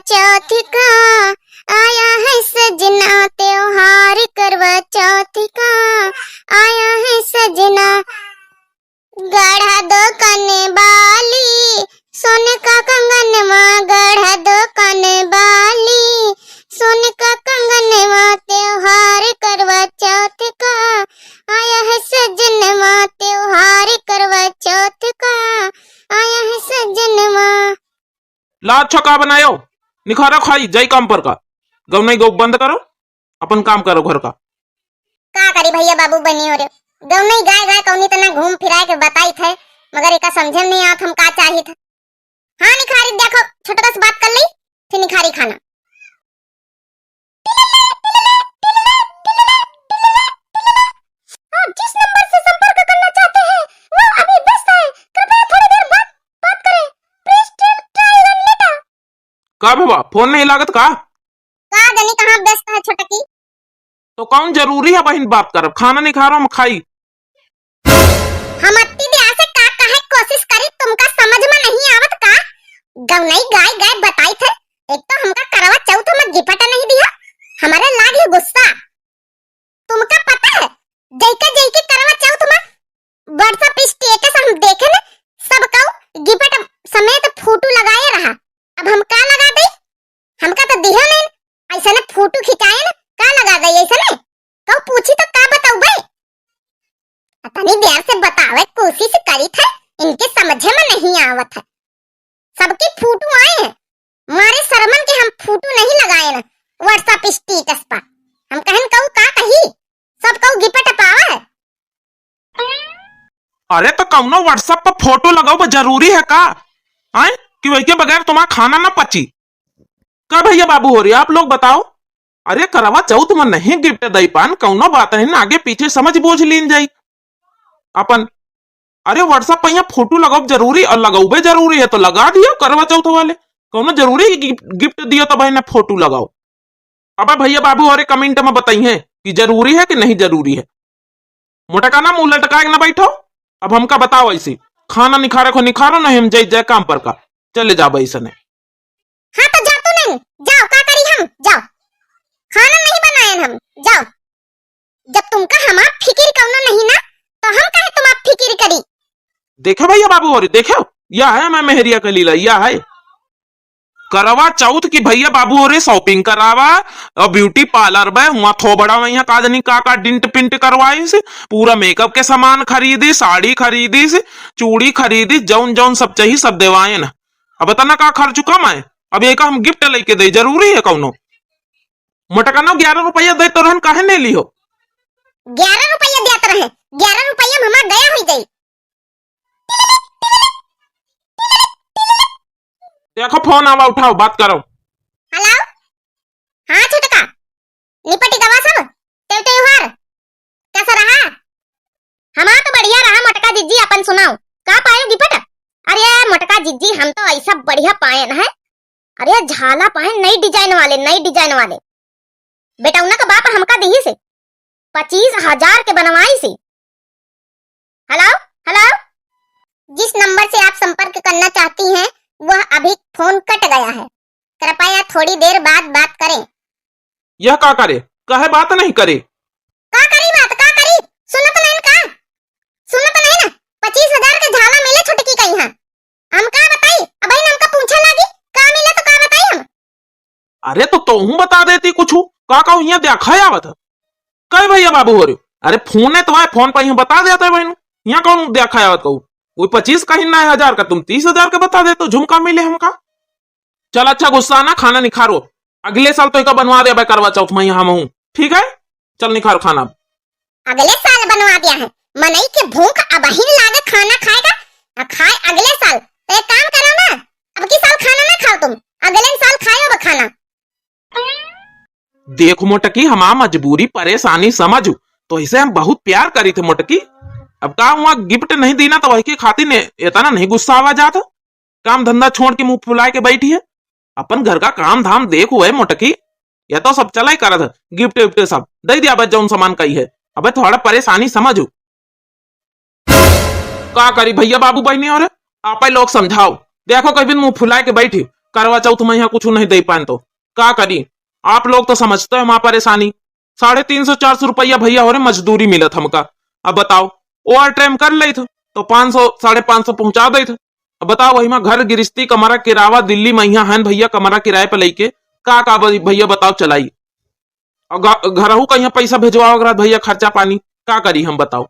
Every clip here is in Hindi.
चौथ का, आया है सजना त्योहार करवा चौथ का, आया है सजना। गढ़ा दो कने बाली, सोने का कंगनवा, गढ़ा दो कने बाली, सोने का कंगनवा, त्योहार करवा चौथ का, आया है सजनवा, त्योहार करवा चौथ का, आया है सजनवा। ला अच्छा का बनायो, निखारा खाई जाई काम पर का। गौ नहीं गौ बंद करो, अपन काम करो घर का। का करी भैया बाबू बनी हो रे, गौ नहीं गाय गाय कौनी तना घूम फिराए के बताई थे, मगर एका समझे नहीं आत हम का चाहिए था। हाँ निखारी देखो, छोटा सा बात कर ली, फिर निखारी खाना। आप जिस नंबर से संपर्क करना चाहते हैं वो अभी व्यस्त है, कृपया थोड़ी देर बाद बात करें। Please try again later. का बाबा फोन नहीं लागत का जानी कहाँ व्यस्त है छोटा की। तो कौन जरूरी है बहन बात करब, खाना नहीं खा रहा हम खाई। हम अत्ती दे से का कहे कोशिश करी, तुमका समझ में नहीं आवत का। गौ नहीं गाय गाय बताई थे, एक तो हमका करवा चौथ में गिफ्ट नहीं दिया, हमारे लागी गुस्सा। तुमका पता है जैके करवा चौथ में व्हाट्सएप स्टेटस हम देखे न, सब कौ गिफ्ट समेत फोटो लगाए रहा। अब हम का लगा दे, हमका तो दिया नहीं, ऐसा ने फोटो खिंचाए न, का लगा दे ऐसा ने। कौ पूछी तो का बताऊ बे, इतनी देर से बतावे कोशिश करी थे, इनके समझे में नहीं आवत है। सबकी फोटो आए हैं, मारे शर्मन के हम फोटो नहीं लगाए ना व्हाट्सएप स्टेटस पर। हम कहन कहू का कही, सब कहू गिफ्ट पावा है। अरे तो कौनो व्हाट्सएप पर फोटो लगाओ वो जरूरी है का, आए कि वही के बगैर तुम्हारा खाना ना पची का। भैया बाबू हो रही आप लोग बताओ। अरे करवा चौथ में नहीं गिफ्ट दई पान, कौनो बात नहीं ना, आगे पीछे समझ बूझ लीन जाई अपन। अरे व्हाट्सएप पर यहाँ फोटो लगाओ जरूरी, और लगाओ जरूरी है तो लगा दियो करवा चौथ वाले। कौनो जरूरी गिफ्ट दियो तो भाई ना फोटो लगाओ। अब भैया बाबू और कमेंट में बताइए कि जरूरी है कि नहीं जरूरी है। मोटा का ना मुंह लटका के ना बैठो। अब हमका बताओ ऐसी खाना निखारे को निखारो नहीं, हम जाए काम पर का चले जाओ ऐसा नहीं। हाँ तो जाओ, तो नहीं जाओ का करी हम, जाओ खाना नहीं बनाए हम, जाओ। जब तुमका हमार फिक्र कौनो नहीं ना, तो हम कहे तुम आप फिक्र करी। देखो भैया बाबू और देखो, यह है मैं मेहरिया का लीला, यह है करवा चौथ की भैया बाबू हो रहे शॉपिंग करावा और ब्यूटी पार्लर में वहां थो बड़ा वहां काजनी का डिंट पिंट करवाई से, पूरा मेकअप के सामान खरीदी, साड़ी खरीदी से, चूड़ी खरीदी, जौन जौन सब चाहिए सब देवाए ना। अब बता का खर्च कम है, अब एक हम गिफ्ट लेके दे जरूरी है कौनो। मोटा ना 11 रुपया दे तो रहन काहे नहीं लियो। 11 रुपया देते रहे, 11 रुपया में हमार गया हुई गई। देखो फोन आवा, उठाओ बात करो। हेलो, हाँ छोटका निपटी गवा सब त्योहार कैसा रहा? हमारा तो बढ़िया रहा मोटका जिज्जी, अपन सुनाओ का पाए गिफ्ट? अरे मोटका जिज्जी हम तो ऐसा बढ़िया पाए ना है, अरे झाला पाए नई डिजाइन वाले, नई डिजाइन वाले। बेटा का बाप हमका दी से 25,000 के बनवाई से। हेलो हेलो, जिस नंबर से आप संपर्क करना चाहती हैं वह अभी फोन कट गया है, कृपया थोड़ी देर बाद बात करें। यह का करे, कहे बात नहीं करे। का करी बात, का करी? सुनो तो नहीं का, सुनो तो नहीं ना, 25,000 के झाला मिले छुटकी कहीं है, हम का बताई? अब भाई हमका पूछा लगी का मिले तो का बताई हम? अरे तो हूँ बता देती कुछ का कहूँ, यहाँ देखा आवत कई भैया बाबू हो रहे। अरे फोन है तो है, फोन पर बता देते भाई, यहाँ कौन देखा आवत कहूँ। कोई 25 का ही ना 1000 का, तुम 30,000 का बता दे तो झुमका मिले हमका। चल अच्छा गुस्सा ना, खाना निखारो, अगले साल तो एक बनवा दे करवा चौथ में यहाँ हूँ, ठीक है? चल निखारो खाना। अगले साल बनवा दिया है, मनई के भूख अब ही लागे खाना खाएगा, खाए अगले साल। तो एक काम करो ना, अब की साल खाना ना खाओ तुम, अगले साल खाओ खाना। देखो मोटकी, हमारा मजबूरी परेशानी समझू, तो इसे हम बहुत प्यार करी थे मोटकी। अब का वहां गिफ्ट नहीं देना तो वही के खातिर इतना नहीं गुस्सा आवा जाता। काम धंधा छोड़ के मुंह फुलाए के बैठी है, अपन घर का काम धाम देखो है मोटकी, या तो सब चला ही करा था, गिफ्ट विफ्ट सब दे दिया बस जौन सामान कही है। अब थोड़ा परेशानी समझू, का करी भैया बाबू बहनी और आप लोग समझाओ। देखो कभी मुंह फुलाए के बैठी, करवा चौथ में यहाँ कुछ नहीं दे पाए तो का करी। आप लोग तो समझते हो माँ परेशानी। 350-400 रुपया भैया हो रहे मजदूरी मिलत हमका। अब बताओ ओवर टाइम कर ले तो 500-550 पहुंचा दे। अब बताओ वही में घर गिरस्ती कमरा किरावा दिल्ली में यहाँ है भैया कमरा किराए पे लेके का भैया बताओ चलाई। घर हूँ कहीं पैसा भेजवाओ अगर भैया खर्चा पानी का करी हम बताओ।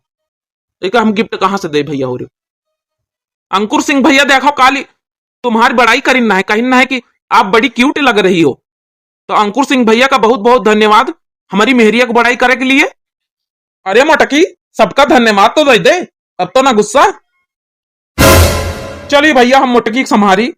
एक हम गिफ्ट कहाँ से दे भैया हो रहे। अंकुर सिंह भैया देखो काली तुम्हारी बड़ाई करीना है कहना है कि आप बड़ी क्यूट लग रही हो। तो अंकुर सिंह भैया का बहुत बहुत धन्यवाद हमारी मेहरिया को बड़ाई करे के लिए। अरे मोटकी सबका धन्यवाद तो दे दे अब तो ना गुस्सा। चलिए भैया हम मोटकी संभारी